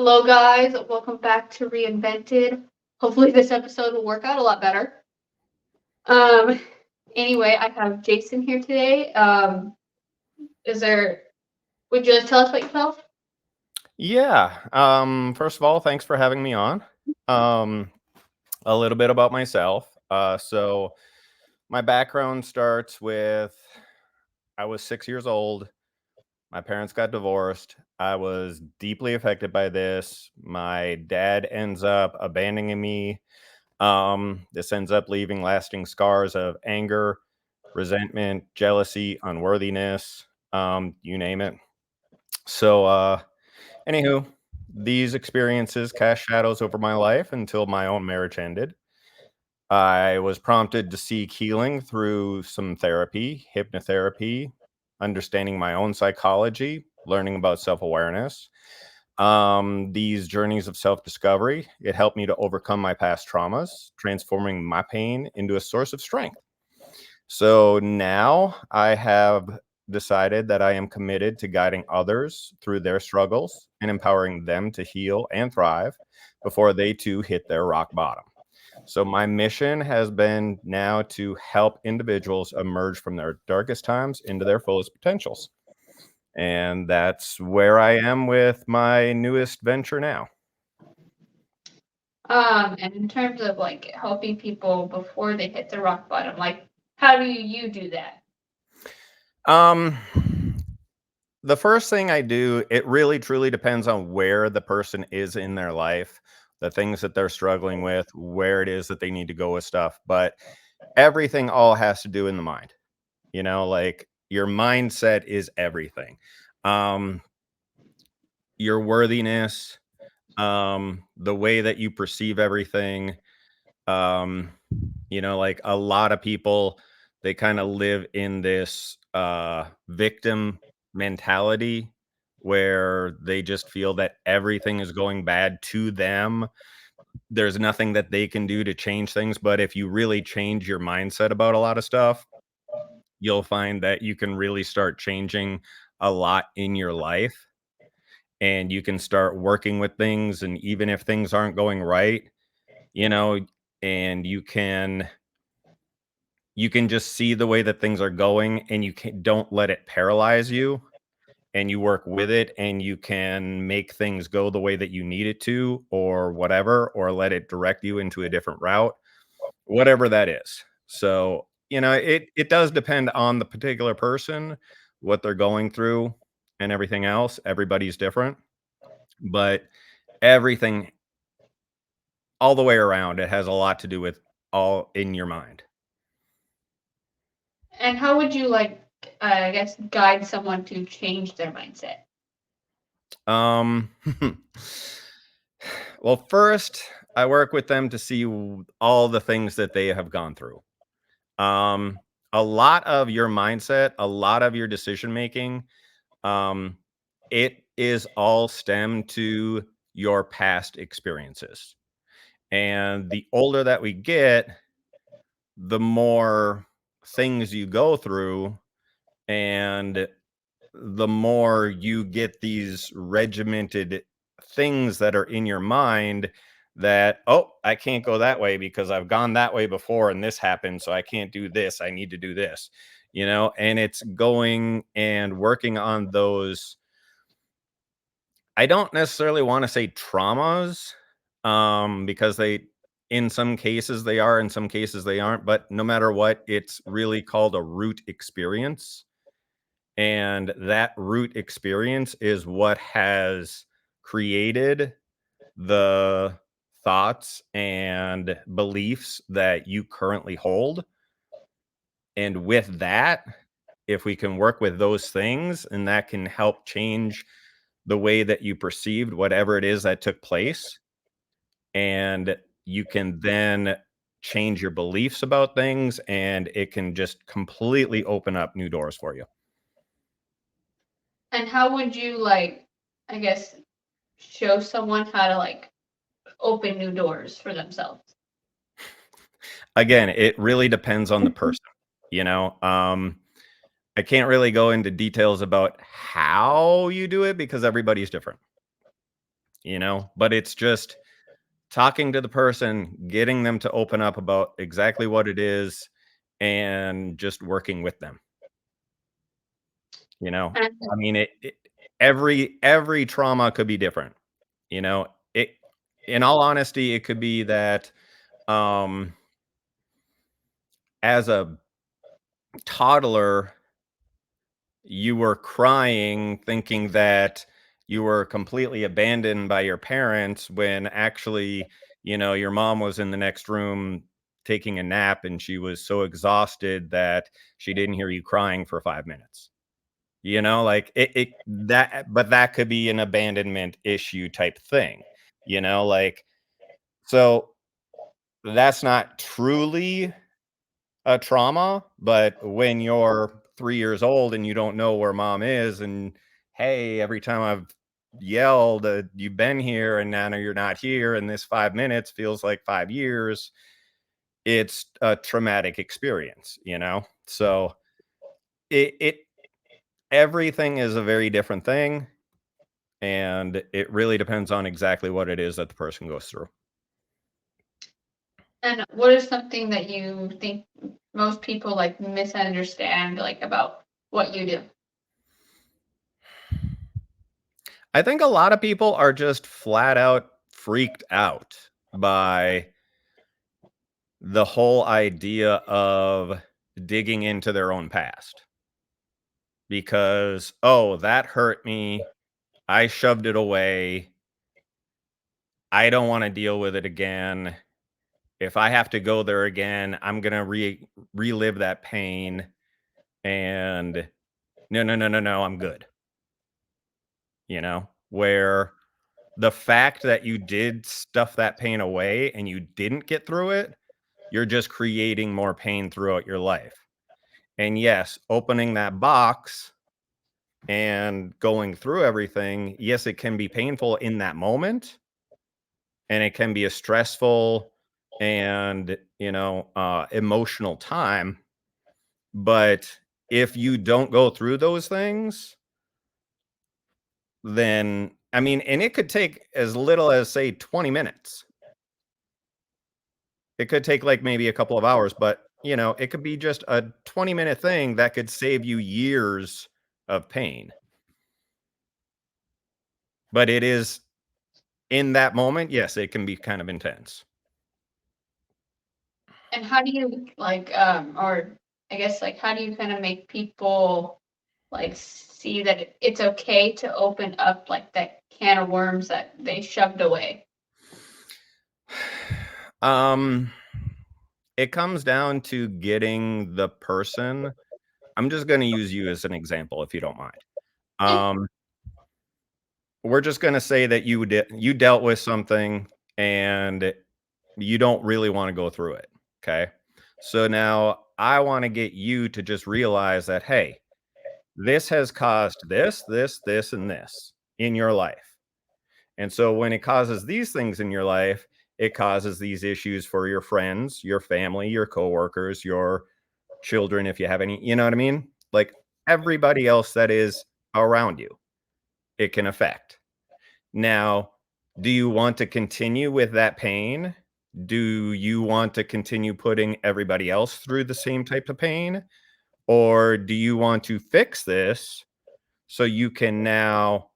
Hello, guys. Welcome back to Reinvented. Hopefully, this episode will work out a lot better. Um, anyway, I have Jason here today. Is there? Would you like to tell us about yourself? Yeah. First of all, thanks for having me on. Um, a little bit about myself. So my background starts with I was 6 years old. My parents got divorced. I was deeply affected by this. My dad ends up abandoning me. This ends up leaving lasting scars of anger, resentment, jealousy, unworthiness, you name it. So, anywho, these experiences cast shadows over my life until my own marriage ended. I was prompted to seek healing through some therapy, hypnotherapy, understanding my own psychology, learning about self awareness. These journeys of self discovery, it helped me to overcome my past traumas, transforming my pain into a source of strength. So now I have decided that I am committed to guiding others through their struggles and empowering them to heal and thrive before they too hit their rock bottom. So, my mission has been now to help individuals emerge from their darkest times into their fullest potentials. And that's where I am with my newest venture now. And in terms of like helping people before they hit the rock bottom, like how do you do that? Um, the first thing I do, it really truly depends on where the person is in their life, the things that they're struggling with, where it is that they need to go with stuff. But everything all has to do in the mind. Like your mindset is everything. Um, your worthiness, the way that you perceive everything. Um, like a lot of people, they kind of live in this victim mentality where they just feel that everything is going bad to them. There's nothing that they can do to change things. But if you really change your mindset about a lot of stuff, you'll find that you can really start changing a lot in your life, and you can start working with things. And even if things aren't going right, you know, and you can just see the way that things are going, and don't let it paralyze you, and you work with it, and you can make things go the way that you need it to, or whatever, or let it direct you into a different route, whatever that is. So, it does depend on the particular person, what they're going through, and everything else. Everybody's different, but everything all the way around, it has a lot to do with all in your mind. And how would you like, I guess, guide someone to change their mindset? Um, well, first, I work with them to see all the things that they have gone through. Um, a lot of your mindset, a lot of your decision making, um, it is all stemmed to your past experiences. And the older that we get, the more things you go through, and the more you get these regimented things that are in your mind that, oh, I can't go that way because I've gone that way before and this happened, so I can't do this, I need to do this. And it's going and working on those. I don't necessarily want to say traumas, because they, in some cases they are, in some cases they aren't, but no matter what, it's really called a root experience. And that root experience is what has created the thoughts and beliefs that you currently hold. And with that, if we can work with those things, and that can help change the way that you perceived whatever it is that took place, and you can then change your beliefs about things, and it can just completely open up new doors for you. And how would you like, I guess, show someone how to like open new doors for themselves? Again, it really depends on the person, you know? I can't really go into details about how you do it because everybody's different. but it's just talking to the person, getting them to open up about exactly what it is, and just working with them. I And mean, every trauma could be different. It in all honesty, it could be that um as a toddler you were crying thinking that you were completely abandoned by your parents when actually, your mom was in the next room taking a nap and she was so exhausted that she didn't hear you crying for 5 minutes. Like but that could be an abandonment issue type thing. Like, so that's not truly a trauma, but when you're 3 years old and you don't know where mom is, and, "Hey, every time I've yelled, you've been here, and now you're not here, and this 5 minutes feels like 5 years," it's a traumatic experience? So, it everything is a very different thing, and it really depends on exactly what it is that the person goes through. and what is something that you think most people like misunderstand like about what you do? I think a lot of people are just flat out freaked out by the whole idea of digging into their own past because, oh, that hurt me. I shoved it away. I don't want to deal with it again. If I have to go there again, I'm going to relive that pain. And no, no, no, no, no, I'm good. Where the fact that you did stuff that pain away and you didn't get through it, you're just creating more pain throughout your life. And yes, opening that box and going through everything, yes, it can be painful in that moment, and it can be a stressful and, emotional time. But if you don't go through those things, then, I mean, and it could take as little as, say, 20 minutes. It could take like maybe a couple of hours, but it could be just a 20-minute thing that could save you years of pain. But it is in that moment, yes, it can be kind of intense. And how do you like or I guess like how do you kind of make people like see that it's okay to open up like that can of worms that they shoved away? Um, it comes down to getting the person. I'm just gonna use you as an example, if you don't mind. Yeah. Um, we're just gonna say that you dealt with something and you don't really wanna go through it, okay? So now I wanna get you to just realize that, "Hey, this has caused this, this, this, and this in your life." And so when it causes these things in your life, it causes these issues for your friends, your family, your coworkers, your children, if you have any, you know what I mean? Like everybody else that is around you, it can affect. Now, do you want to continue with that pain? Do you want to continue putting everybody else through the same type of pain? Or do you want to fix this so you can now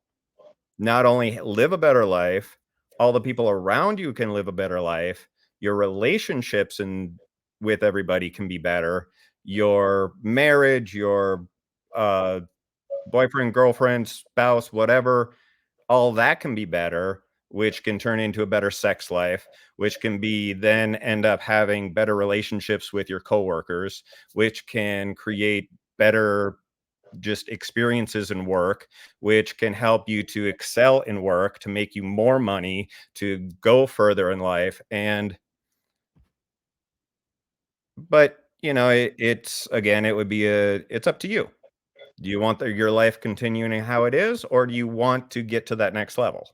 not only live a better life, all the people around you can live a better life, your relationships and with everybody can be better, your marriage, your uh, boyfriend, girlfriend, spouse, whatever, all that can be better, which can turn into a better sex life, which can be then end up having better relationships with your coworkers, which can create better just experiences in work, which can help you to excel in work, to make you more money, to go further in life. But it's again, it would be it's up to you. Do you want your life continuing how it is, or do you want to get to that next level?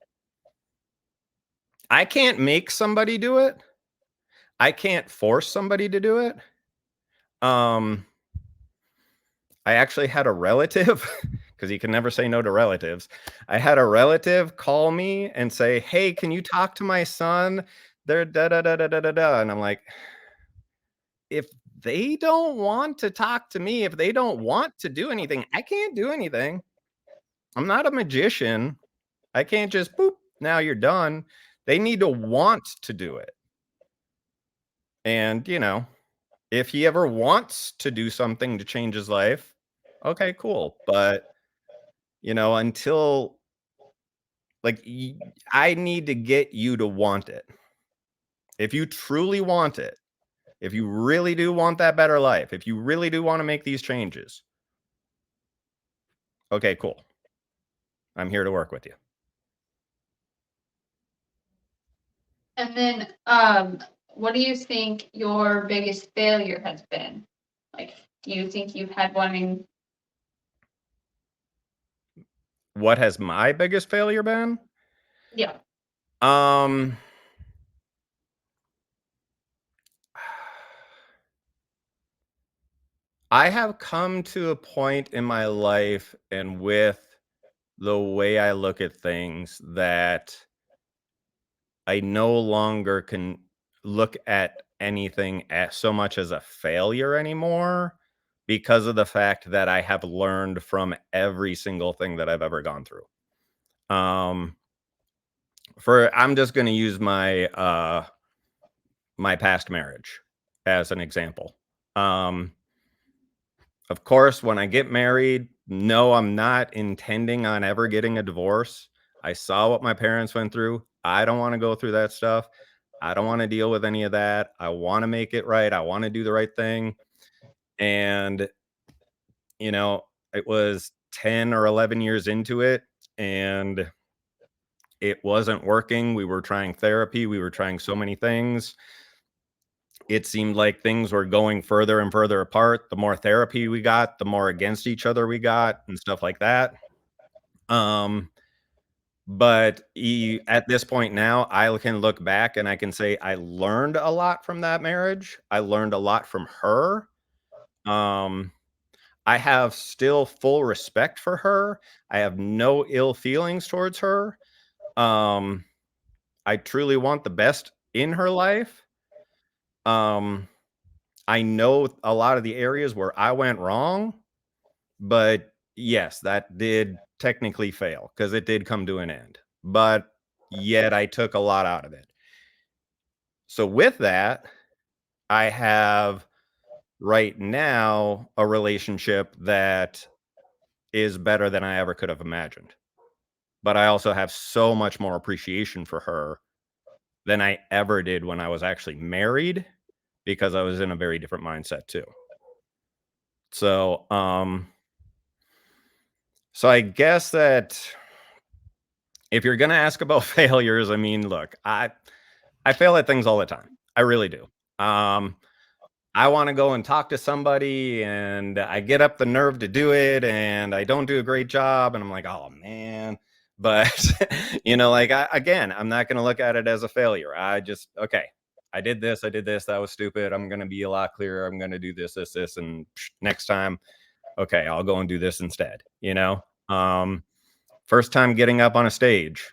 I can't make somebody do it. I can't force somebody to do it. Um, I actually had a relative because you can never say no to relatives. I had a relative call me and say, "Hey, can you talk to my son? They're da da da da da da da." And I'm like, if they don't want to talk to me, if they don't want to do anything, I can't do anything. I'm not a magician. I can't just boop, now you're done. They need to want to do it. And, if he ever wants to do something to change his life, okay, cool. But, until like I need to get you to want it. If you truly want it, if you really do want that better life, if you really do want to make these changes, okay, cool. I'm here to work with you. And then, what do you think your biggest failure has been? Like, do you think you've had one in? What has my biggest failure been? Yeah. Um, I have come to a point in my life and with the way I look at things that I no longer can look at anything as so much as a failure anymore because of the fact that I have learned from every single thing that I've ever gone through. Um, I'm just going to use my past marriage as an example. Um, of course, when I get married, no, I'm not intending on ever getting a divorce. I saw what my parents went through. I don't want to go through that stuff. I don't want to deal with any of that. I want to make it right. I want to do the right thing. And, you know, it was 10 or 11 years into it and it wasn't working. We were trying therapy. We were trying so many things. It seemed like things were going further and further apart. The more therapy we got, the more against each other we got and stuff like that. Um, but at this point now, I can look back and I can say I learned a lot from that marriage. I learned a lot from her. Um, I have still full respect for her. I have no ill feelings towards her. Um, I truly want the best in her life. Um, I know a lot of the areas where I went wrong, but yes, that did technically fail because it did come to an end. But yet I took a lot out of it. So with that, I have right now a relationship that is better than I ever could have imagined. But I also have so much more appreciation for her than I ever did when I was actually married because I was in a very different mindset too. So, so I guess that if you're gonna ask about failures, I mean, look, I fail at things all the time. I really do. Um, I want to go and talk to somebody and I get up the nerve to do it and I don't do a great job and I'm like, "Oh man." But like again, I'm not going to look at it as a failure. I just okay, I did this, that was stupid. I'm going to be a lot clearer. I'm going to do this and next time, okay, I'll go and do this instead. First time getting up on a stage,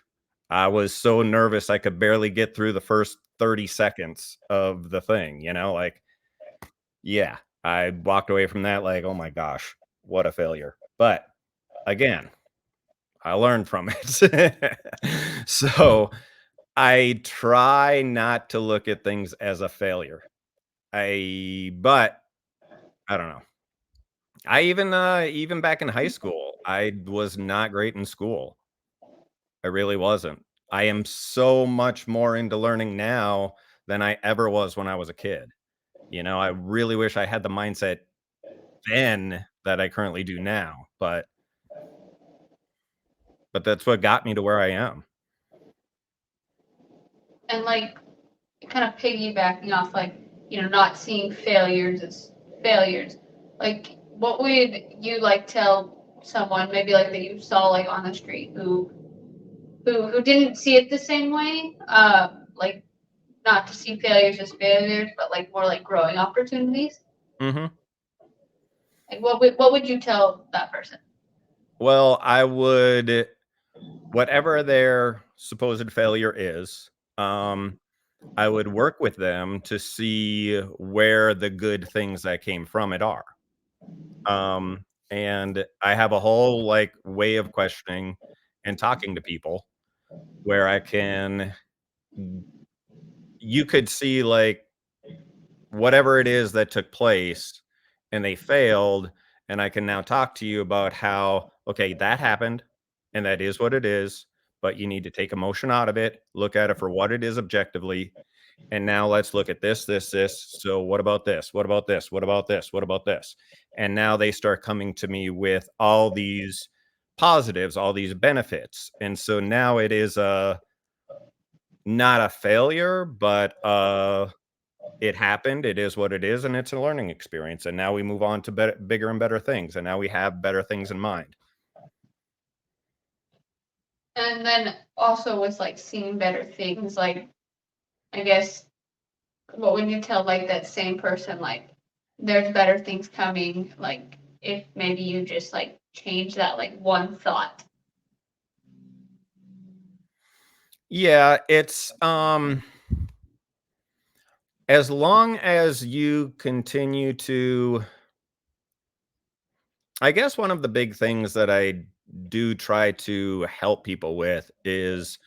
I was so nervous I could barely get through the first 30 seconds of the thing. Like yeah, I walked away from that like, "Oh my gosh, what a failure." But again, I learned from it. So, I try not to look at things as a failure. But I don't know. Even back in high school, I was not great in school. I really wasn't. I am so much more into learning now than I ever was when I was a kid. I really wish I had the mindset then that I currently do now, but that's what got me to where I am. And like, kind of piggybacking off, like, not seeing failures as failures. Like, what would you like tell someone maybe like that you saw like on the street who didn't see it the same way? Like, not to see failures as failures, but like more like growing opportunities. Mhm. Like, what would you tell that person? Well, I would, whatever their supposed failure is, I would work with them to see where the good things that came from it are. And I have a whole like way of questioning and talking to people where I can, you could see like whatever it is that took place and they failed. And I can now talk to you about how, okay, that happened and that is what it is, but you need to take emotion out of it, look at it for what it is objectively. And now let's look at this. So what about this? What about this? What about this? What about this? And now they start coming to me with all these positives, all these benefits. And so now it is not a failure, but it happened. It is what it is, and it's a learning experience. And now we move on to bigger and better things. And now we have better things in mind. And then also with like seeing better things, like I guess what would you tell like that same person like there's better things coming, like if maybe you just like change that like one thought. Yeah, it's as long as you continue to, I guess one of the big things that I do try to help people with is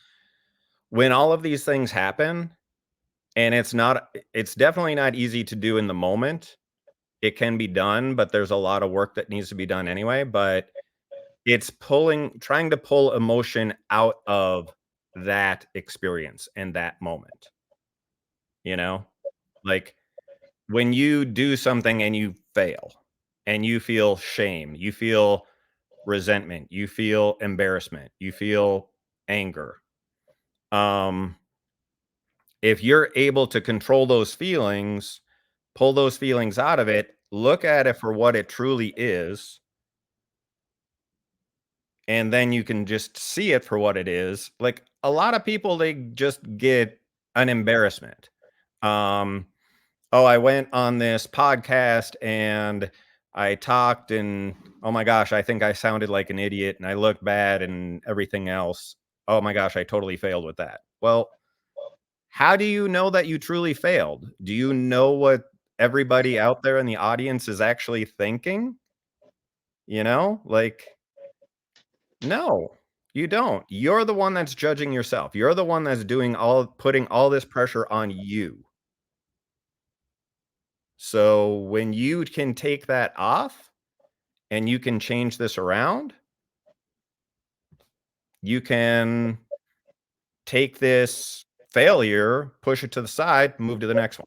when all of these things happen, and it's definitely not easy to do in the moment. It can be done, but there's a lot of work that needs to be done anyway, but it's trying to pull emotion out of that experience and that moment, you know? Like when you do something and you fail and you feel shame, you feel resentment, you feel embarrassment, you feel anger. Um, if you're able to control those feelings, pull those feelings out of it, look at it for what it truly is, and then you can just see it for what it is. Like a lot of people, they just get an embarrassment. Um, oh, I went on this podcast and I talked and oh my gosh, I think I sounded like an idiot and I looked bad and everything else. Oh my gosh, I totally failed with that. Well, how do you know that you truly failed? Do you know what everybody out there in the audience is actually thinking? You know, like, no, you don't. You're the one that's judging yourself. You're the one that's putting all this pressure on you. So when you can take that off and you can change this around, you can take this failure, push it to the side, move to the next one.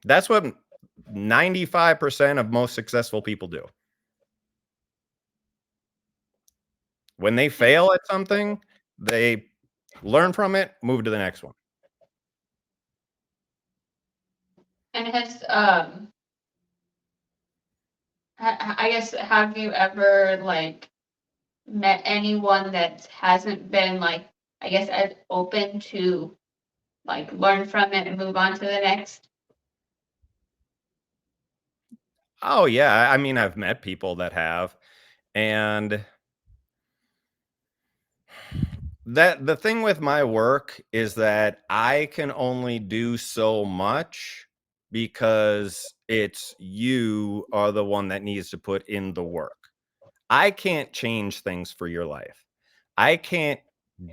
That's what 95% of most successful people do. When they fail at something, they learn from it, move to the next one. And I guess have you ever like met anyone that hasn't been like I guess as open to like learn from it and move on to the next? Oh yeah, I mean I've met people that have, and that the thing with my work is that I can only do so much because it's you are the one that needs to put in the work. I can't change things for your life. I can't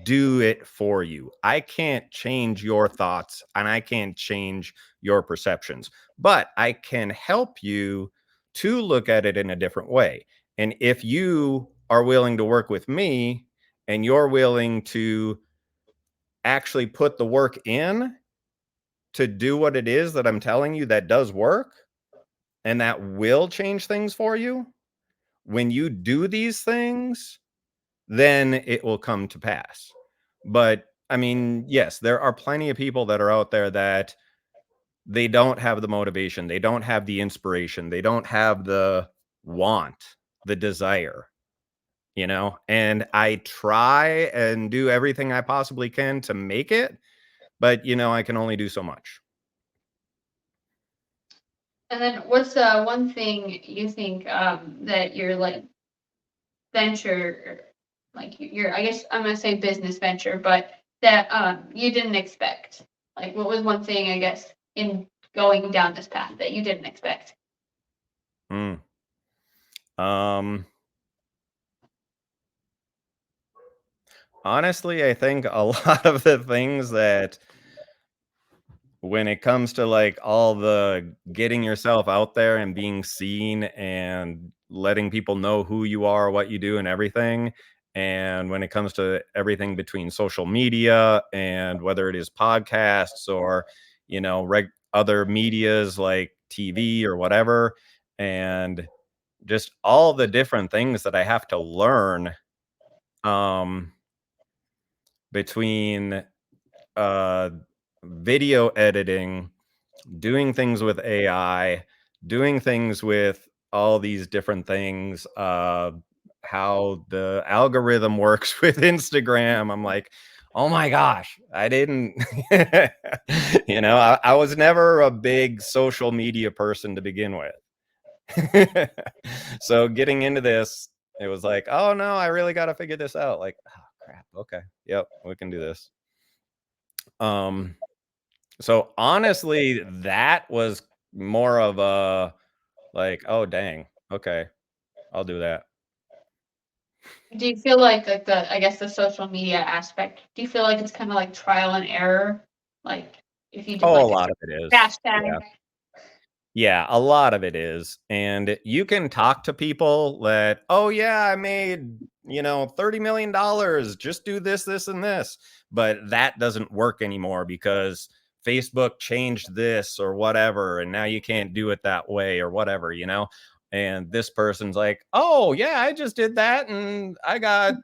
do it for you. I can't change your thoughts and I can't change your perceptions, but I can help you to look at it in a different way. And if you are willing to work with me and you're willing to actually put the work in to do what it is that I'm telling you that does work and that will change things for you, when you do these things, then it will come to pass. But I mean, yes, there are plenty of people that are out there that they don't have the motivation, they don't have the inspiration, they don't have the want, the desire, you know? And I try and do everything I possibly can to make it, but you know, I can only do so much. And then what's one thing you think that your like venture, like your, I guess I'm gonna say business venture, but that you didn't expect? Like what was one thing, I guess, in going down this path that you didn't expect? Hmm. Um, Honestly, I think a lot of the things that when it comes to like all the getting yourself out there and being seen and letting people know who you are, what you do, and everything. And when it comes to everything between social media and whether it is podcasts or, other medias like TV or whatever, and just all the different things that I have to learn um, between uh, video editing, doing things with AI, doing things with all these different things, how the algorithm works with Instagram. I'm like, oh my gosh, I didn't, I was never a big social media person to begin with. So getting into this, it was like, oh no, I really got to figure this out. Like, oh crap. Okay. Yep. We can do this. Um, so honestly, that was more of a like, "Oh, dang. Okay, I'll do that." Do you feel like the, I guess, the social media aspect, do you feel like it's kind of like trial and error? Like if you do Oh, a like lot of it a is. Yeah. hashtag. Yeah, a lot of it is. And you can talk to people that, "Oh, yeah, I made, $30 million. Just do this, this, and this." But that doesn't work anymore because Facebook changed this or whatever, and now you can't do it that way or whatever, you know? And this person's like, "Oh, yeah, I just did that and I got,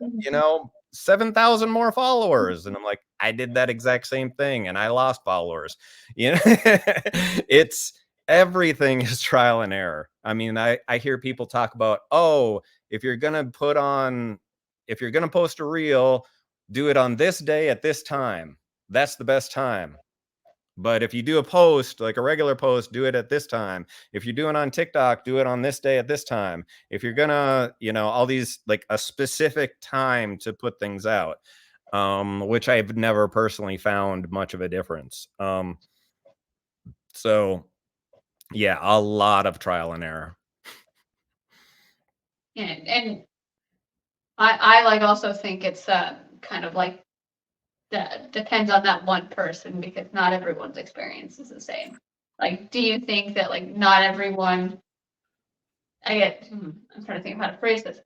7,000 more followers." And I'm like, "I did that exact same thing and I lost followers." You know, it's everything is trial and error. I mean, I hear people talk about, oh, if you're gonna if you're gonna post a reel, do it on this day at this time. That's the best time. But if you do a post, like a regular post, do it at this time. If you're doing on TikTok, do it on this day at this time. If you're gonna, all these like a specific time to put things out, which I've never personally found much of a difference. So yeah, a lot of trial and error. And I like also think it's kind of like that depends on that one person because not everyone's experience is the same. Like, do you think that like not everyone? I'm trying to think of how to phrase this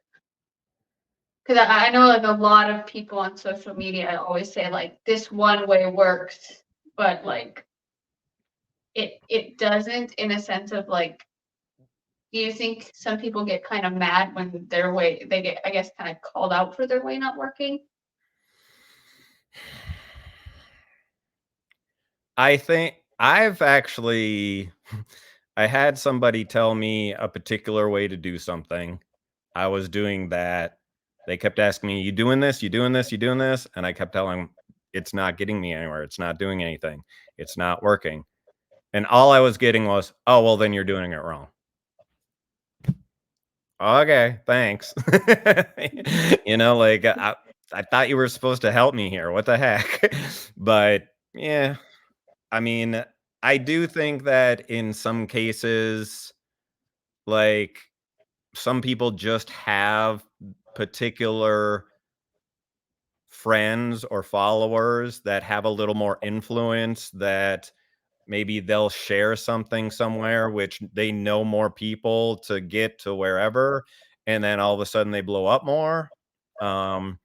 because I know like a lot of people on social media always say like this one way works, but like it doesn't in a sense of like. Do you think some people get kind of mad when their way they get, I guess, kind of called out for their way not working? I think I've actually I had somebody tell me a particular way to do something. I was doing that. They kept asking me, "You doing this? You doing this? You doing this?" And I kept telling them, "It's not getting me anywhere. It's not doing anything. It's not working." And all I was getting was, "Oh, well, then you're doing it wrong." Okay, thanks. Like I thought you were supposed to help me here. What the heck? But yeah, I mean, I do think that in some cases, like some people just have particular friends or followers that have a little more influence that maybe they'll share something somewhere which they know more people to get to wherever, and then all of a sudden they blow up more. Um,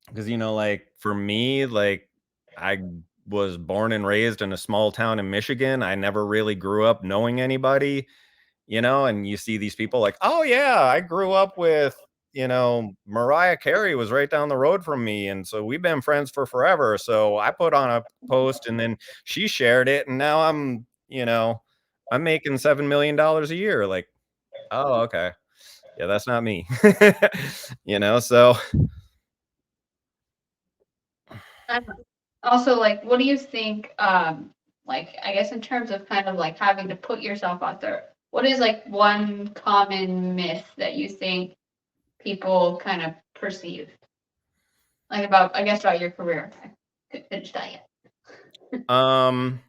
because like for me, like I was born and raised in a small town in Michigan. I never really grew up knowing anybody, and you see these people like, "Oh yeah, I grew up with, Mariah Carey was right down the road from me, and so we've been friends for forever. So I put on a post and then she shared it and now I'm making $7 million a year." Like, "Oh, okay. Yeah, that's not me." So Um, Also, like, what do you think? like, I guess in terms of kind of like having to put yourself out there, what is like one common myth that you think people kind of perceive? Like about, I guess, about your career. I couldn't finish that yet. Um,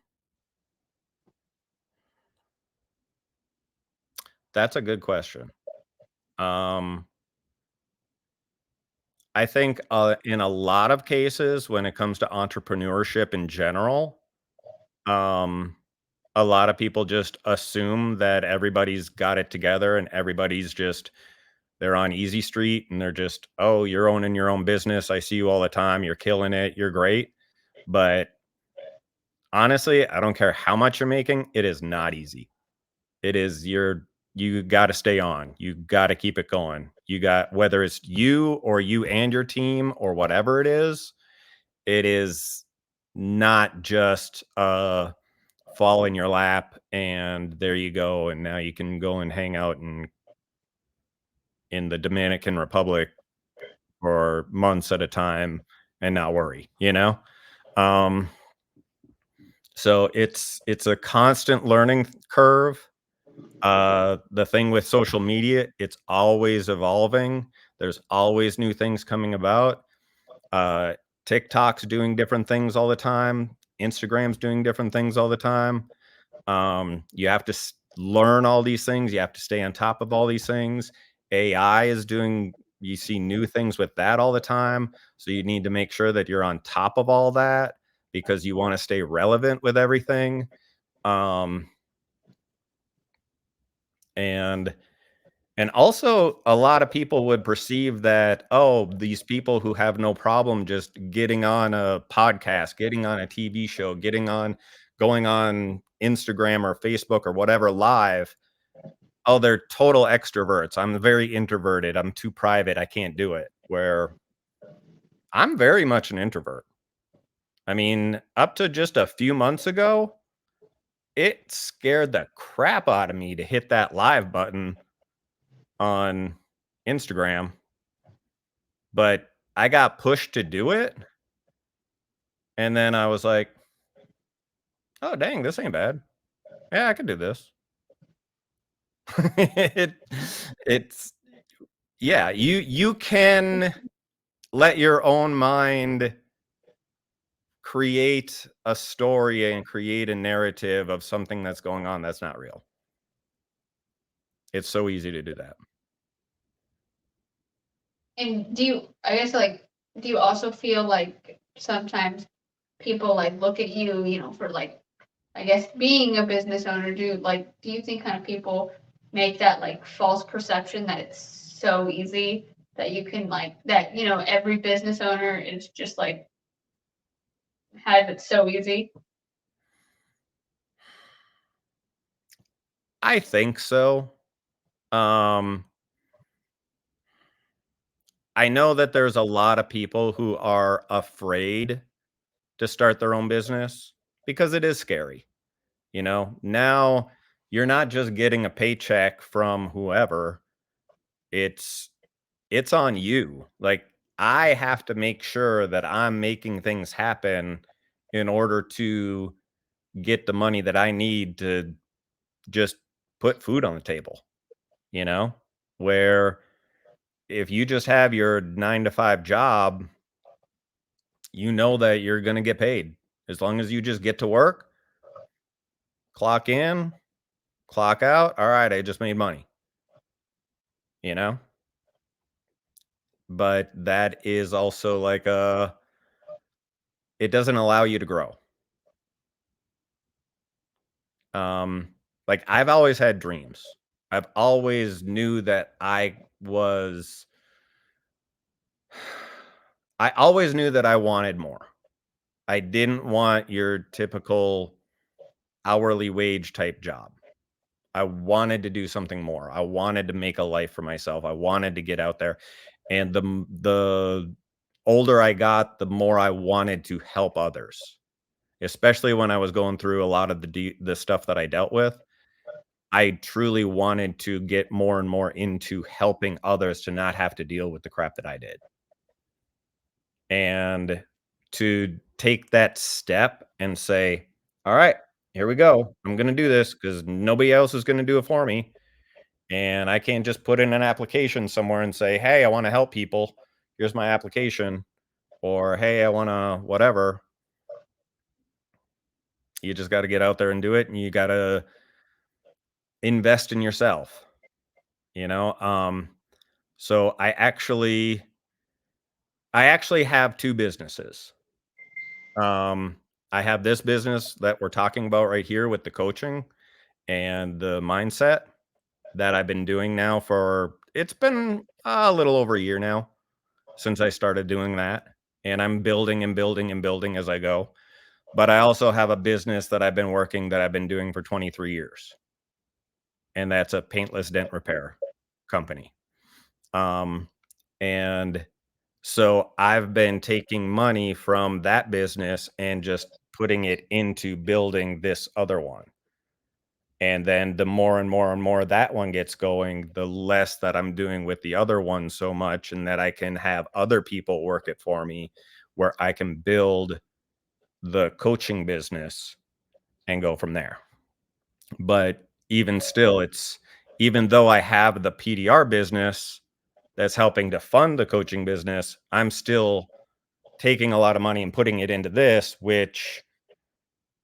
that's a good question. Um, I think, in a lot of cases, when it comes to entrepreneurship in general, um, a lot of people just assume that everybody's got it together and everybody's just they're on easy street and they're just, "Oh, you're owning your own business. I see you all the time. You're killing it. You're great." But honestly, I don't care how much you're making, it is not easy. It is you gotta stay on. You gotta keep it going. You got whether it's you or you and your team or whatever it is not just, fall in your lap and there you go, and now you can go and hang out in the Dominican Republic for months at a time and not worry, you know? Um, so it's a constant learning curve. The thing with social media, it's always evolving. There's always new things coming about. Uh, TikTok's doing different things all the time. Instagram's doing different things all the time. You have to learn all these things. You have to stay on top of all these things. AI is doing, you see new things with that all the time. So you need to make sure that you're on top of all that because you want to stay relevant with everything. Um, and And also, a lot of people would perceive that, oh, these people who have no problem just getting on a podcast, getting on a TV show, going on Instagram or Facebook or whatever live, oh, they're total extroverts. I'm very introverted. I'm too private. I can't do it. Where I'm very much an introvert. I mean, up to just a few months ago, it scared the crap out of me to hit that live button on Instagram. But I got pushed to do it, and then I was like, "Oh, dang, this ain't bad. Yeah, I can do this." It it's yeah, you can let your own mind create a story and create a narrative of something that's going on that's not real. It's so easy to do that. And do you, I guess, like, do you also feel like sometimes people like look at you, for like, I guess, being a business owner, do you think kind of people make that like false perception that it's so easy that you can like that, every business owner is just like has it so easy? I think so. Um, I know that there's a lot of people who are afraid to start their own business because it is scary. Now you're not just getting a paycheck from whoever, it's it's on you. Like I have to make sure that I'm making things happen in order to get the money that I need to just put food on the table, you know? Where if you just have your 9 to 5 job, you know that you're going to get paid. As long as you just get to work, clock in, clock out. All right, I just made money, you know? But that is also like a it doesn't allow you to grow. Um, like I've always had dreams. I've always knew that I always knew that I wanted more. I didn't want your typical hourly wage type job. I wanted to do something more. I wanted to make a life for myself. I wanted to get out there. And the older I got, the more I wanted to help others, especially when I was going through a lot of the stuff that I dealt with. I truly wanted to get more and more into helping others to not have to deal with the crap that I did. And to take that step and say, All right, here we go. I'm going to do this because nobody else is going to do it for me. And I can't just put in an application somewhere and say, hey, I want to help people. Here's my application. Or, hey, I want to whatever. You just got to get out there and do it. And you got to invest in yourself, you know? So I actually have two businesses. Um, I have this business that we're talking about right here with the coaching and the mindset that I've been doing now for it's been a little over a year now since I started doing that. And I'm building and building and building as I go. But I also have a business that I've been doing for 23 years. And that's a paintless dent repair company. Um, and so I've been taking money from that business and just putting it into building this other one. And then the more and more and more that one gets going, the less that I'm doing with the other one so much, and that I can have other people work it for me where I can build the coaching business and go from there. But even still, it's even though I have the PDR business that's helping to fund the coaching business, I'm still taking a lot of money and putting it into this, which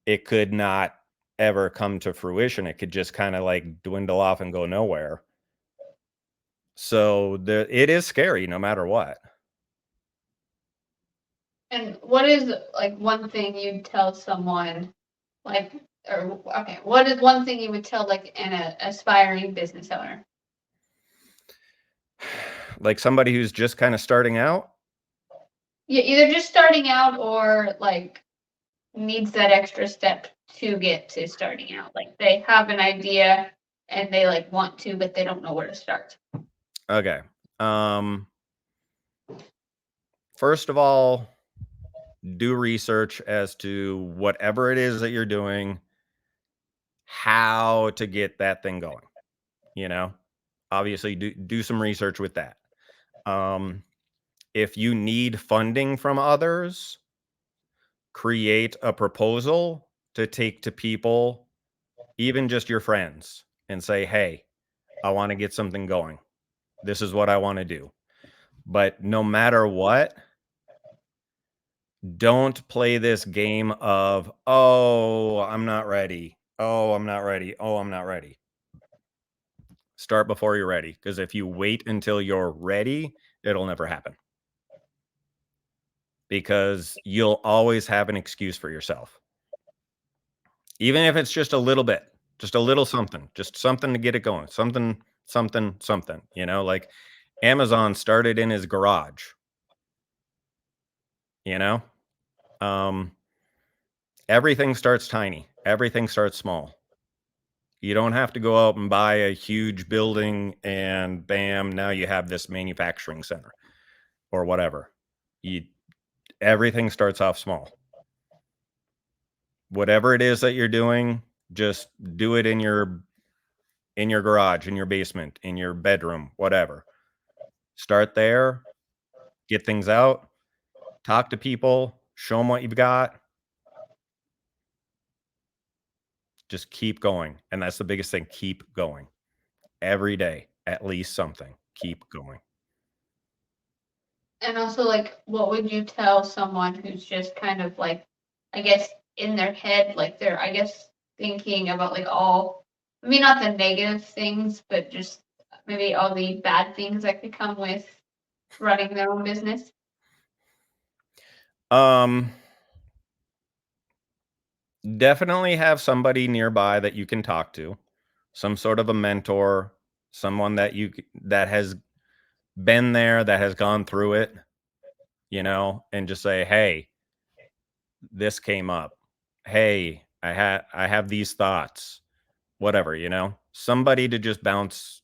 it could not ever come to fruition. It could just kind of like dwindle off and go nowhere. So it is scary no matter what. And what is like one thing you'd tell someone like or okay, what is one thing you would tell like an aspiring business owner? Like somebody who's just kind of starting out. Yeah, either just starting out or like needs that extra step to get to starting out. Like they have an idea and they like want to, but they don't know where to start. Okay. Um First of all, do research as to whatever it is that you're doing, how to get that thing going, you know? Obviously do some research with that. Um if you need funding from others, create a proposal to take to people, even just your friends, and say, "Hey, I want to get something going. This is what I want to do." But no matter what, don't play this game of, "Oh, I'm not ready. Oh, I'm not ready. Oh, I'm not ready." Start before you're ready, because if you wait until you're ready, it'll never happen. Because you'll always have an excuse for yourself. Even if it's just a little bit, just a little something, just something to get it going, something, something, something, like Amazon started in his garage, you know? Um, everything starts tiny, everything starts small. You don't have to go out and buy a huge building and bam, now you have this manufacturing center or whatever. You Everything starts off small. Whatever it is that you're doing, just do it in your garage, in your basement, in your bedroom, whatever. Start there, get things out, talk to people, show them what you've got. Just keep going. And that's the biggest thing. Keep going every day, at least something. Keep going. And also like what would you tell someone who's just kind of like I guess in their head, like they're I guess thinking about like all I mean not the negative things, but just maybe all the bad things that could come with running their own business? Um, Definitely have somebody nearby that you can talk to, some sort of a mentor, someone that has been there, that has gone through it, and just say, "Hey, this came up. Hey, I have these thoughts." Whatever, somebody to just bounce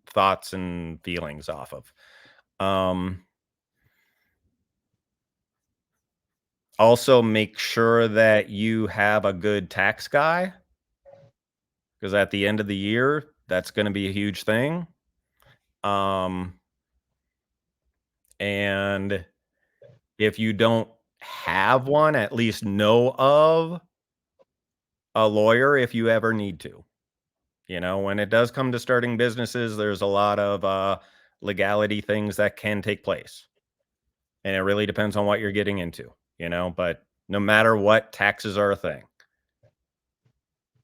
thoughts and feelings off of. Um, Also make sure that you have a good tax guy, because at the end of the year, that's going to be a huge thing. Um, and if you don't have one, at least know of a lawyer if you ever need to. When it does come to starting businesses, there's a lot of legality things that can take place. And it really depends on what you're getting into, but no matter what, taxes are a thing.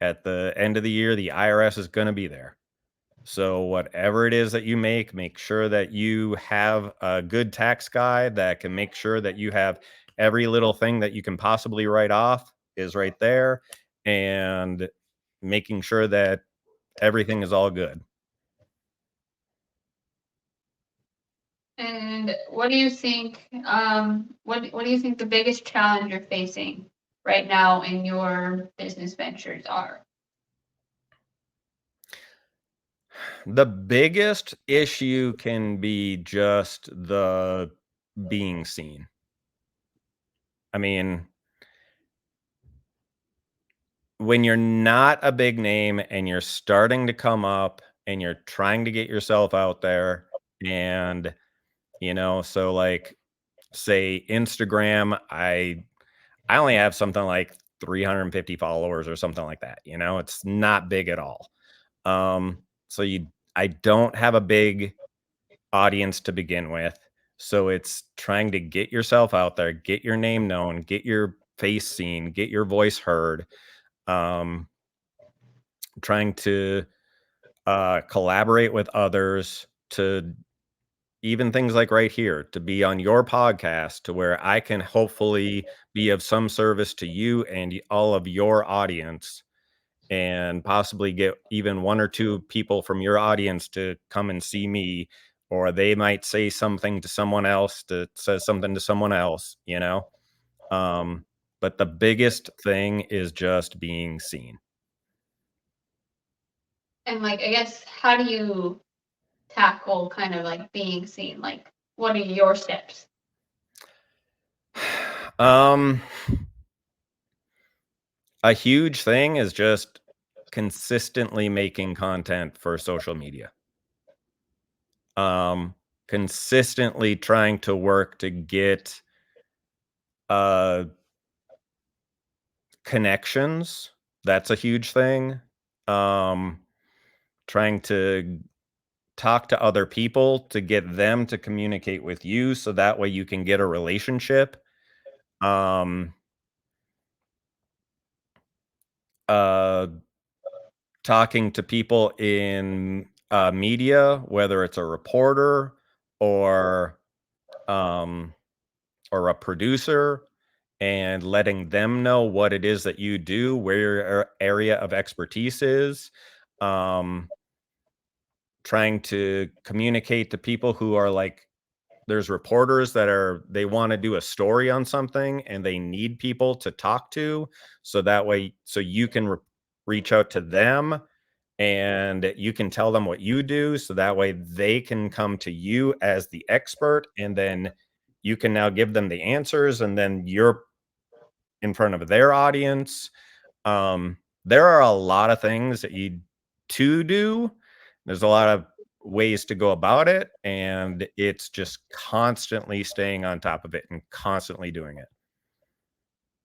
At the end of the year, the IRS is going to be there. So whatever it is that you make sure that you have a good tax guy that can make sure that you have every little thing that you can possibly write off is right there, and making sure that everything is all good. And what do you think? What do you think the biggest challenge you're facing right now in your business ventures are? The biggest issue can be just the being seen. I mean, when you're not a big name and you're starting to come up and you're trying to get yourself out there, and so like, say Instagram, I only have something like 350 followers or something like that. It's not big at all. So I don't have a big audience to begin with. So it's trying to get yourself out there, get your name known, get your face seen, get your voice heard. Um, Trying to collaborate with others, to even things like right here, to be on your podcast, to where I can hopefully be of some service to you and all of your audience, and possibly get even one or two people from your audience to come and see me, or they might say something to someone else that says something to someone else. But the biggest thing is just being seen. And like, I guess, how do you tackle kind of like being seen? Like, what are your steps? A huge thing is just consistently making content for social media. Consistently trying to work to get connections. That's a huge thing. Trying to talk to other people to get them to communicate with you, so that way you can get a relationship. Um, uh, Talking to people in media, whether it's a reporter or um, or a producer, and letting them know what it is that you do, where your area of expertise is. Um, Trying to communicate to people who are like, there's reporters that they want to do a story on something and they need people to talk to. So that way, so you can reach out to them and you can tell them what you do. So that way they can come to you as the expert, and then you can now give them the answers, and then you're in front of their audience. There are a lot of things that you to do. There's a lot of ways to go about it, and it's just constantly staying on top of it and constantly doing it.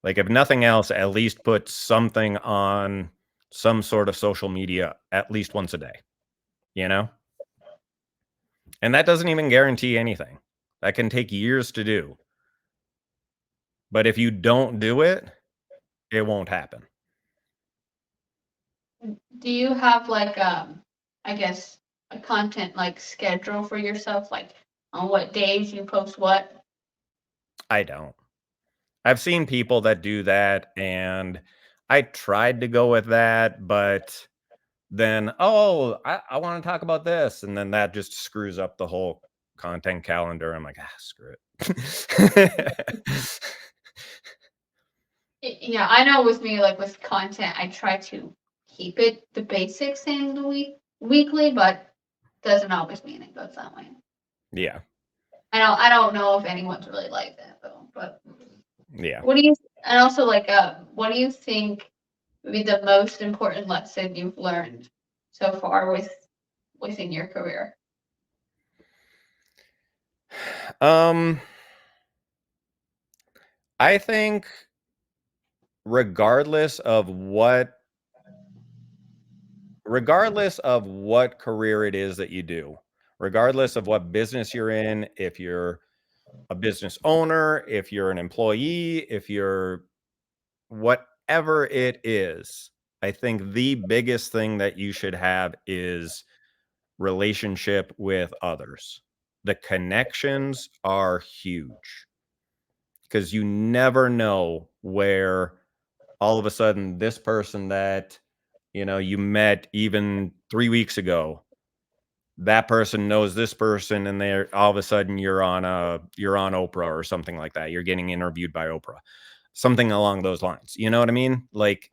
Like, if nothing else, at least put something on some sort of social media at least once a day, you know? And that doesn't even guarantee anything. That can take years to do. But if you don't do it, it won't happen. Do you have like I guess a content like schedule for yourself, like on what days you post what? I don't. I've seen people that do that, and I tried to go with that, but then, oh, I want to talk about this. And then that just screws up the whole content calendar. I'm like, screw it. Yeah, I know with me, like with content, I try to keep it the basics in the weekly, but doesn't always mean it goes that way. Yeah. I don't know if anyone's really like that though, but Yeah. what do you, and also like what do you think would be the most important lesson you've learned so far within your career? I think regardless of what career it is that you do, regardless of what business you're in, if you're a business owner, if you're an employee, if you're whatever it is, I think the biggest thing that you should have is relationship with others. The connections are huge because you never know where all of a sudden this person that you met even 3 weeks ago, that person knows this person, and they're all of a sudden you're on Oprah or something like that. You're getting interviewed by Oprah, something along those lines. You know what I mean? Like,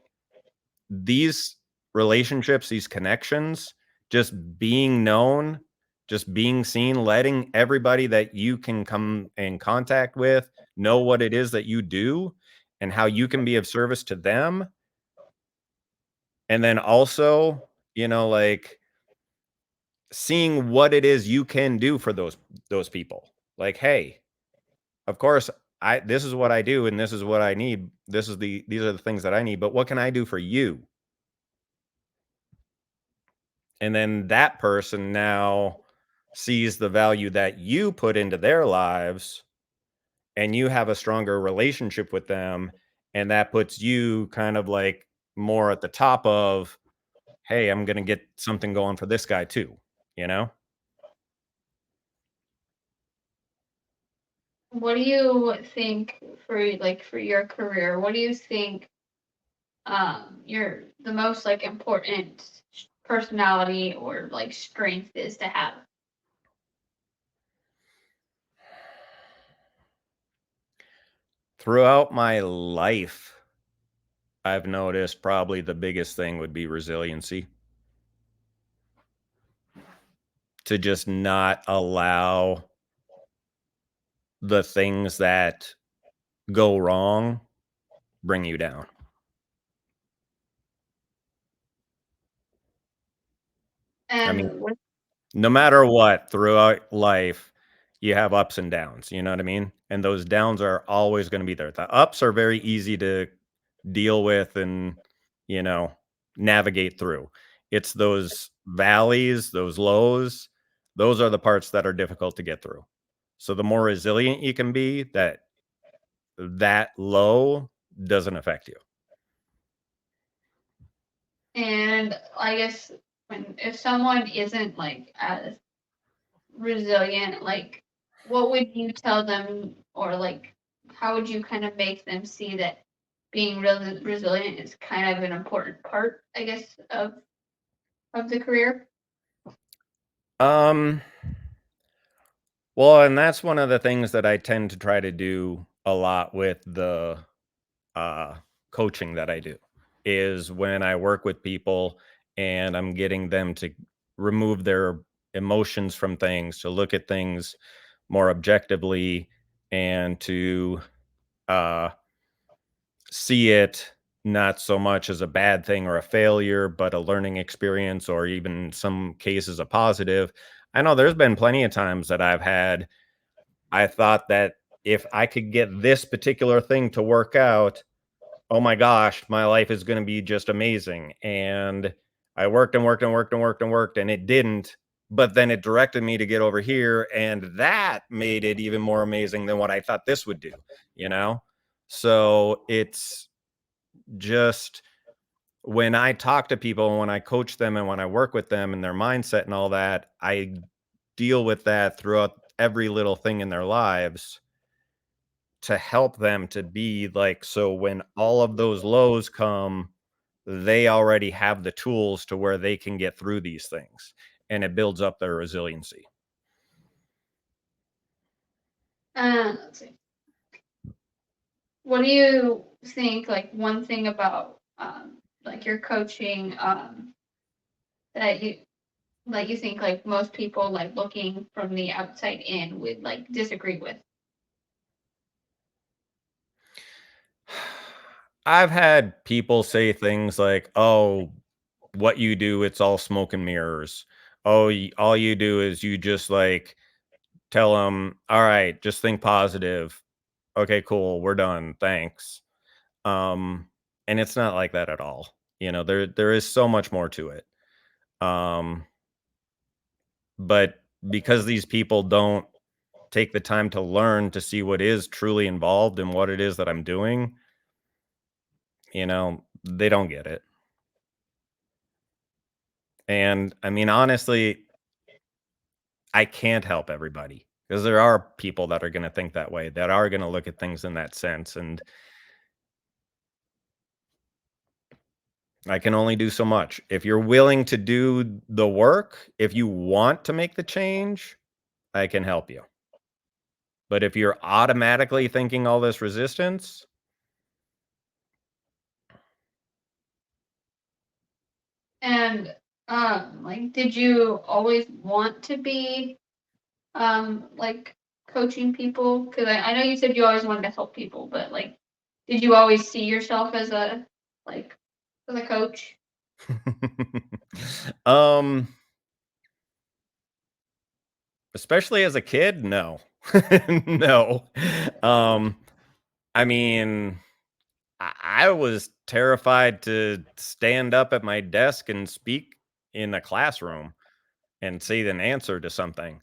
these relationships, these connections, just being known, just being seen, letting everybody that you can come in contact with know what it is that you do and how you can be of service to them. And then also, like, seeing what it is you can do for those people. Like, hey, of course, this is what I do and this is what I need. These are the things that I need, but what can I do for you? And then that person now sees the value that you put into their lives, and you have a stronger relationship with them, and that puts you kind of like more at the top of, hey, I'm going to get something going for this guy too, you know? What do you think for your career? What do you think your the most like important personality or like strength is to have? Throughout my life, I've noticed probably the biggest thing would be resiliency. To just not allow the things that go wrong bring you down. I mean, And what no matter what, throughout life, you have ups and downs, you know what I mean? And those downs are always gonna be there. The ups are very easy to deal with and, you know, navigate through. It's those valleys, those lows, those are the parts that are difficult to get through. So the more resilient you can be, that low doesn't affect you. and I guess if someone isn't like as resilient, like what would you tell them, or like how would you kind of make them see that being really resilient is kind of an important part, I guess, of the career? Um, well, and that's one of the things that I tend to try to do a lot with the uh, coaching that I do is when I work with people and I'm getting them to remove their emotions from things, to look at things more objectively, and to uh, see it not so much as a bad thing or a failure, but a learning experience, or even in some cases a positive. I know there's been plenty of times that I thought that if I could get this particular thing to work out, oh my gosh, my life is going to be just amazing. And I worked and worked and worked and worked and worked, and it didn't. But then it directed me to get over here, and that made it even more amazing than what I thought this would do, you know? So it's just when I talk to people and when I coach them and when I work with them and their mindset and all that, I deal with that throughout every little thing in their lives to help them to be like, so when all of those lows come, they already have the tools to where they can get through these things, and it builds up their resiliency. Let's see. What do you think, like one thing about like your coaching that you think like most people like looking from the outside in would like disagree with? I've had people say things like, "Oh, what you do, it's all smoke and mirrors. Oh, all you do is you just like tell them, all right, just think positive. Okay, cool, we're done. Thanks." Um, And it's not like that at all. There is so much more to it. Um, but because these people don't take the time to learn to see what is truly involved in what it is that I'm doing, they don't get it. And I mean, honestly, I can't help everybody because there are people that are going to think that way, that are going to look at things in that sense. And I can only do so much. If you're willing to do the work, if you want to make the change, I can help you. But if you're automatically thinking all this resistance, And like, did you always want to be like coaching people? Because I know you said you always wanted to help people, but like, did you always see yourself as a like as a coach? um, especially as a kid, no. No. Um, I mean, I was terrified to stand up at my desk and speak in a classroom and say an answer to something.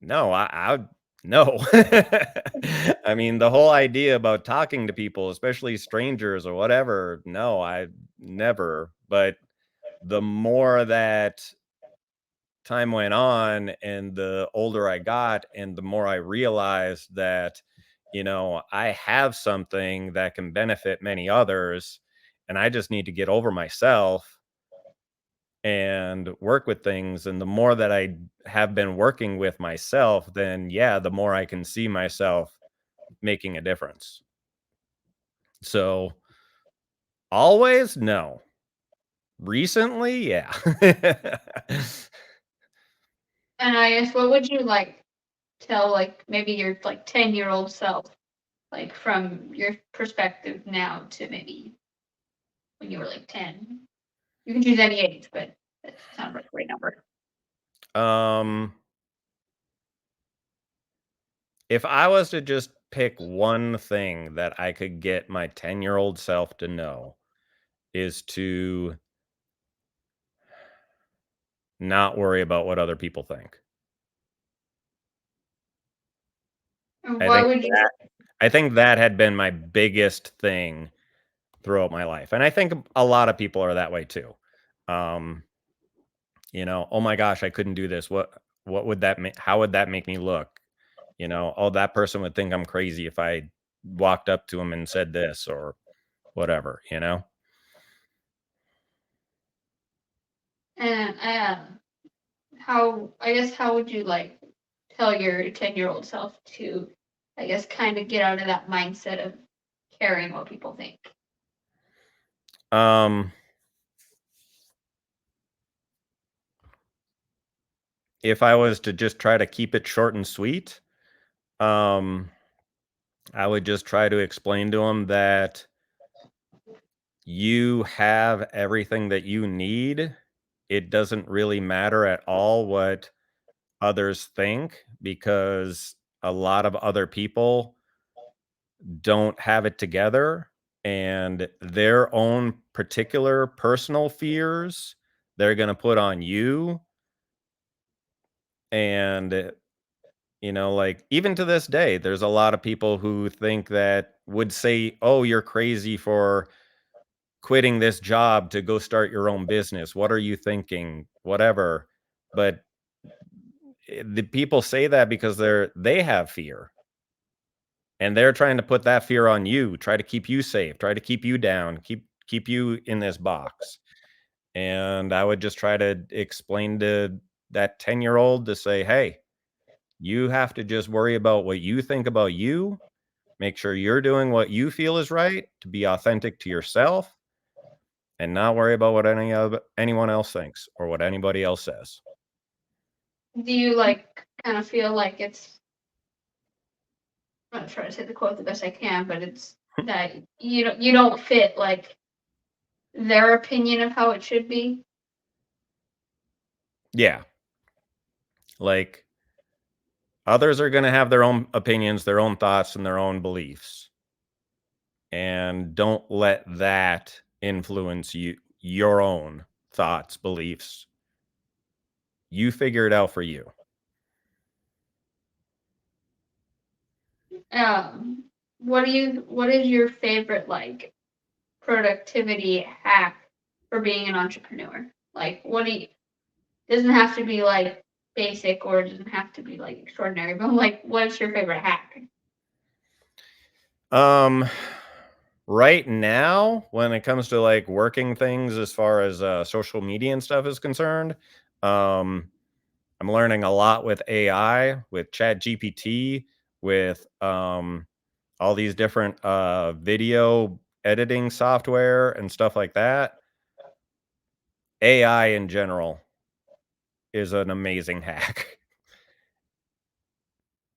No, I no. I mean, the whole idea about talking to people, especially strangers or whatever, no, I never. But the more that time went on and the older I got and the more I realized that, I have something that can benefit many others and I just need to get over myself and work with things. And the more that I have been working with myself, then yeah, the more I can see myself making a difference. So always, no. Recently, yeah. And I guess what would you like tell like maybe your like 10-year-old self, like from your perspective now to maybe when you were like 10? You can choose any age, but that sounds like a great number. um, if I was to just pick one thing that I could get my 10-year-old self to know is to not worry about what other people think. And I what think would you that I think that had been my biggest thing throughout my life, and I think a lot of people are that way too. Um, "Oh my gosh, I couldn't do this. What would that how would that make me look?" "Oh, that person would think I'm crazy if I walked up to him and said this or whatever?" and how I guess how would you like tell your 10-year-old self to I guess kind of get out of that mindset of caring what people think? Um, if I was to just try to keep it short and sweet, um, I would just try to explain to him that you have everything that you need. It doesn't really matter at all what others think because a lot of other people don't have it together and their own particular personal fears they're going to put on you. And like, even to this day, there's a lot of people who think that would say, "Oh, you're crazy for quitting this job to go start your own business. What are you thinking?" Whatever. But the people say that because they have fear and they're trying to put that fear on you, try to keep you safe, try to keep you down, keep you in this box. And I would just try to explain to that 10-year-old to say, "Hey, you have to just worry about what you think about you. Make sure you're doing what you feel is right to be authentic to yourself and not worry about what anyone else thinks or what anybody else says." Do you like kind of feel like it's I'm gonna try to say the quote the best I can, but it's that you don't fit like their opinion of how it should be? Yeah. Like, others are going to have their own opinions, their own thoughts, and their own beliefs. and don't let that influence your own thoughts, beliefs. You figure it out for you. What is your favorite like productivity hack for being an entrepreneur? Like what do you doesn't have to be like basic or it doesn't have to be like extraordinary, but like what's your favorite hack? Um right now, when it comes to like working things as far as social media and stuff is concerned, um I'm learning a lot with AI, with Chat GPT, with all these different video editing software and stuff like that. AI in general is an amazing hack.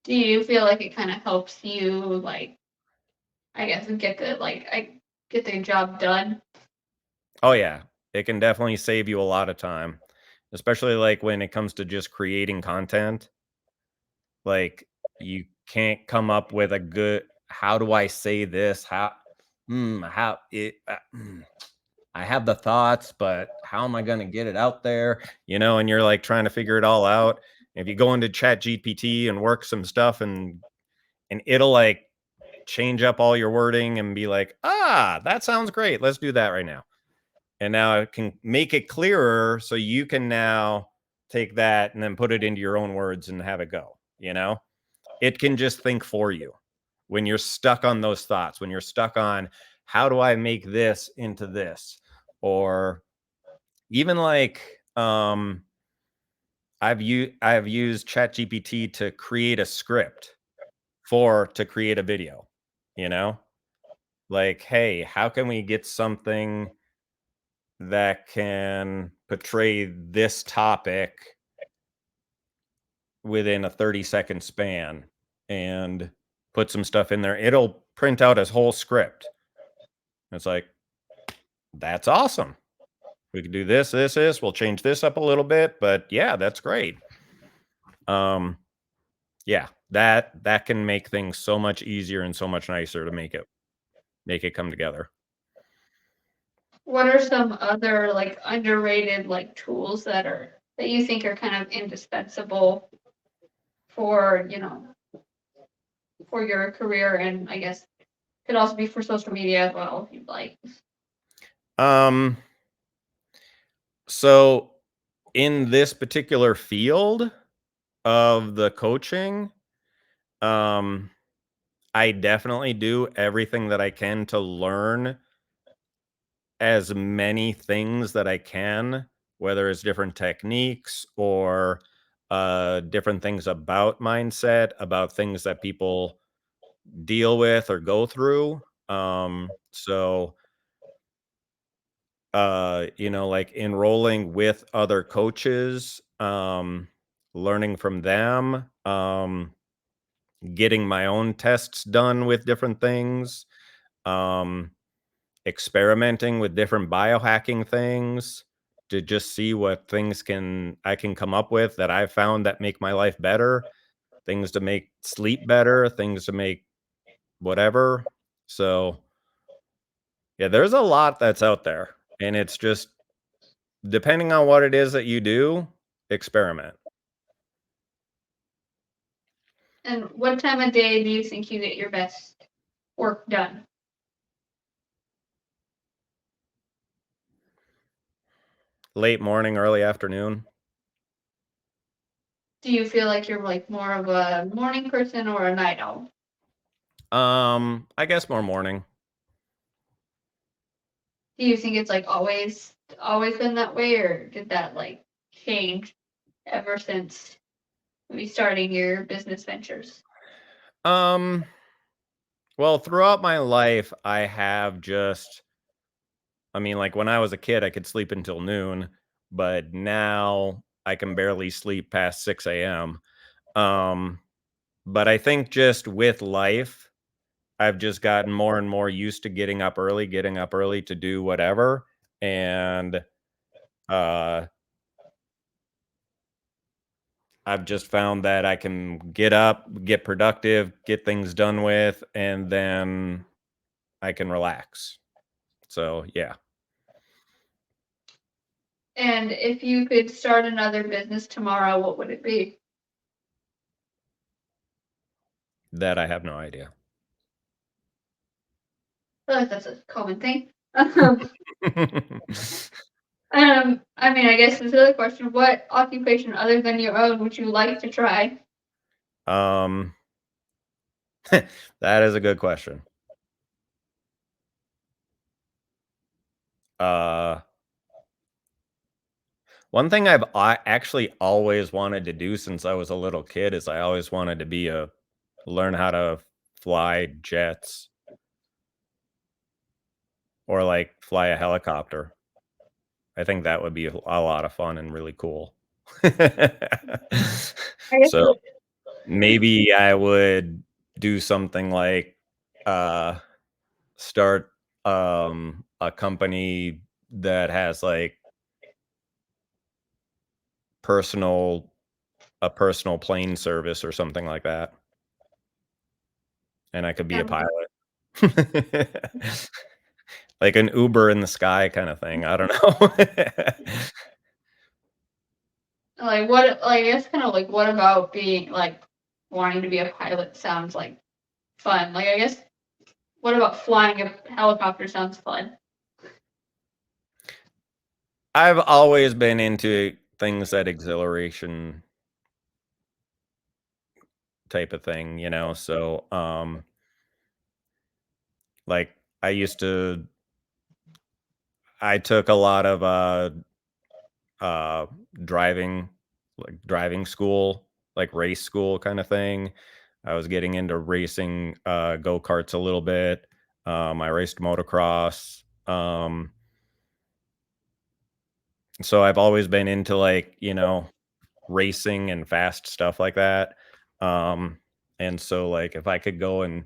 Do you feel like it kind of helps you like I guess get the job done? Oh yeah, it can definitely save you a lot of time, especially like when it comes to just creating content. Like you can't come up with a good how do I say this? How it I have the thoughts, but how am I going to get it out there? And you're like trying to figure it all out. If you go into Chat GPT and work some stuff and it'll like change up all your wording and be like, that sounds great. Let's do that right now. And now it can make it clearer so you can now take that and then put it into your own words and have it go, It can just think for you when you're stuck on those thoughts, when you're stuck on how do I make this into this? Or even like I've used ChatGPT to create a script to create a video, you know? Like, hey, how can we get something that can portray this topic within a 30-second span and put some stuff in there? It'll print out a whole script. It's like, that's awesome. We can do this. We'll change this up a little bit, but yeah, that's great. Yeah, that can make things so much easier and so much nicer to make it come together. What are some other like underrated like tools that you think are kind of indispensable for, for your career and I guess could also be for social media as well if you'd like. Um, so in this particular field of the coaching, um, I definitely do everything that I can to learn as many things that I can, whether it's different techniques or different things about mindset, about things that people deal with or go through. So like enrolling with other coaches, learning from them, getting my own tests done with different things, um, experimenting with different biohacking things to just see what things I can come up with that I've found that make my life better, things to make sleep better, things to make whatever. So yeah, there's a lot that's out there, and it's just depending on what it is that you do, experiment. And what time of day do you think you get your best work done? Late morning, early afternoon. Do you feel like you're like more of a morning person or a night owl? I guess more morning. Do you think it's like always been that way or did that like change ever since maybe starting your business ventures? Um, well, throughout my life, I mean, like when I was a kid, I could sleep until noon, but now I can barely sleep past 6 a.m. Um, but I think just with life, I've just gotten more and more used to getting up early to do whatever. And uh I've just found that I can get up, get productive, get things done with, and then I can relax. So yeah. And if you could start another business tomorrow, what would it be? That I have no idea. I feel like that's a common thing. I mean, I guess this other question, what occupation other than your own would you like to try? um that is a good question. Uh One thing I actually always wanted to do since I was a little kid is I always wanted to be a learn how to fly jets or like fly a helicopter. I think that would be a lot of fun and really cool. I guess So maybe I would do something like uh start a company that has like personal a personal plane service or something like that, and I could be a um, pilot. Like an Uber in the sky kind of thing, I don't know. like what like I guess kind of like what about being like wanting to be a pilot sounds like fun. Like I guess what about flying a helicopter sounds fun. I've always been into things that exhilaration type of thing, so, like, I took a lot of, uh, driving driving school, like race school kinda thing. I was getting into racing, go-karts a little bit. I raced motocross. So I've always been into like, racing and fast stuff like that. Um, and so like if I could go and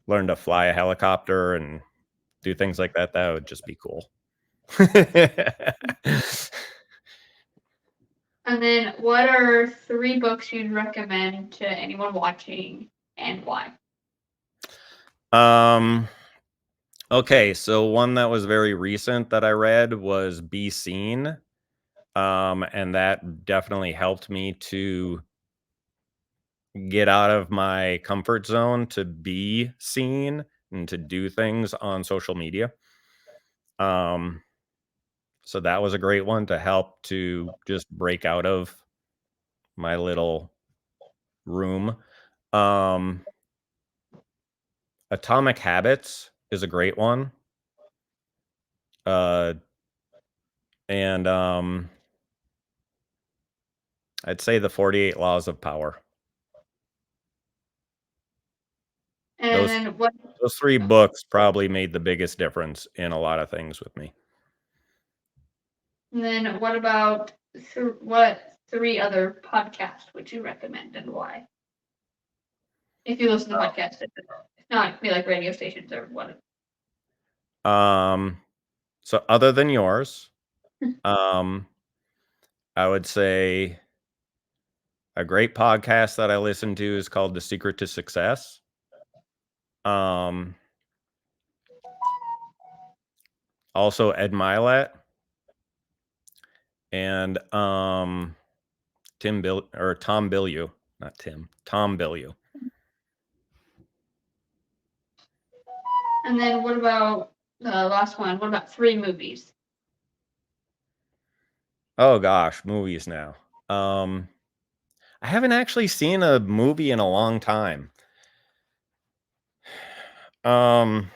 learn to fly a helicopter and do things like that, that would just be cool. And then what are 3 books you'd recommend to anyone watching and why? um, okay, so one that was very recent that I read was Be Seen. And that definitely helped me to get out of my comfort zone to be seen and to do things on social media. Um, so that was a great one to help to just break out of my little room. Um, Atomic Habits is a great one. Uh, and I'd say the 48 Laws of Power. And Those then what those 3 books probably made the biggest difference in a lot of things with me. and then what about what 3 other podcasts would you recommend and why? If you listen to podcasts, if not be like radio stations or what. Um, so other than yours, um, I would say a great podcast that I listen to is called The Secret to Success. Um, Also Ed Milet and Tom Bilyeu, not Tim, Tom Bilyeu. And then what about the last one? What about 3 movies? Oh gosh, movies now. Um, I haven't actually seen a movie in a long time. Um,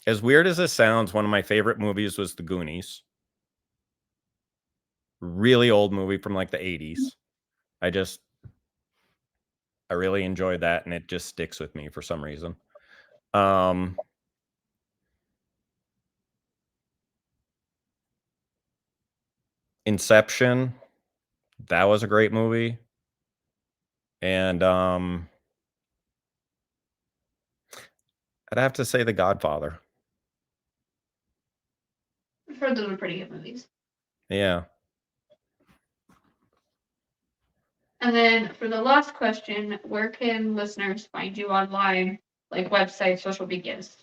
as weird as this sounds, one of my favorite movies was The Goonies. Really old movie from like the 80s. I just I really enjoyed that and it just sticks with me for some reason. Um, Inception, that was a great movie. And I'd have to say The Godfather. I've heard those are pretty good movies. Yeah. And then for the last question, where can listeners find you online, like website, social medias,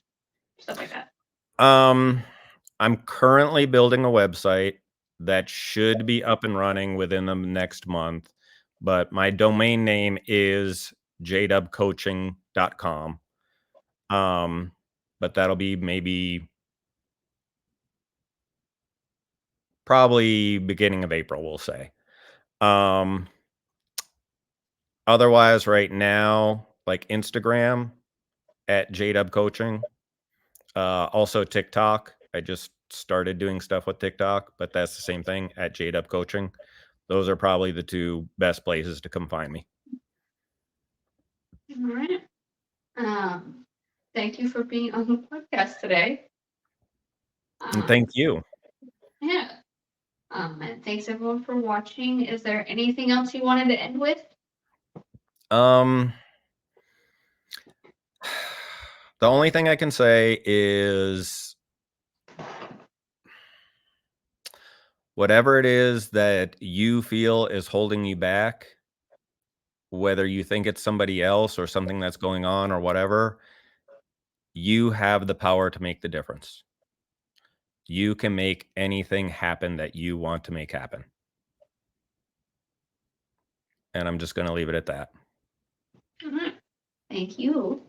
stuff like that? I'm currently building a website that should be up and running within the next month, but my domain name is jdubcoaching.com. But that'll be probably beginning of April, we'll say. Otherwise, right now, like Instagram at jdubcoaching, also TikTok. I just started doing stuff with TikTok, but that's the same thing at jdubcoaching. Those are probably the two best places to come find me. All right. Thank you for being on the podcast today. And thank you. Yeah. And thanks everyone for watching. Is there anything else you wanted to end with? The only thing I can say is whatever it is that you feel is holding you back, whether you think it's somebody else or something that's going on or whatever, you have the power to make the difference. You can make anything happen that you want to make happen. And I'm just going to leave it at that. All right. Thank you.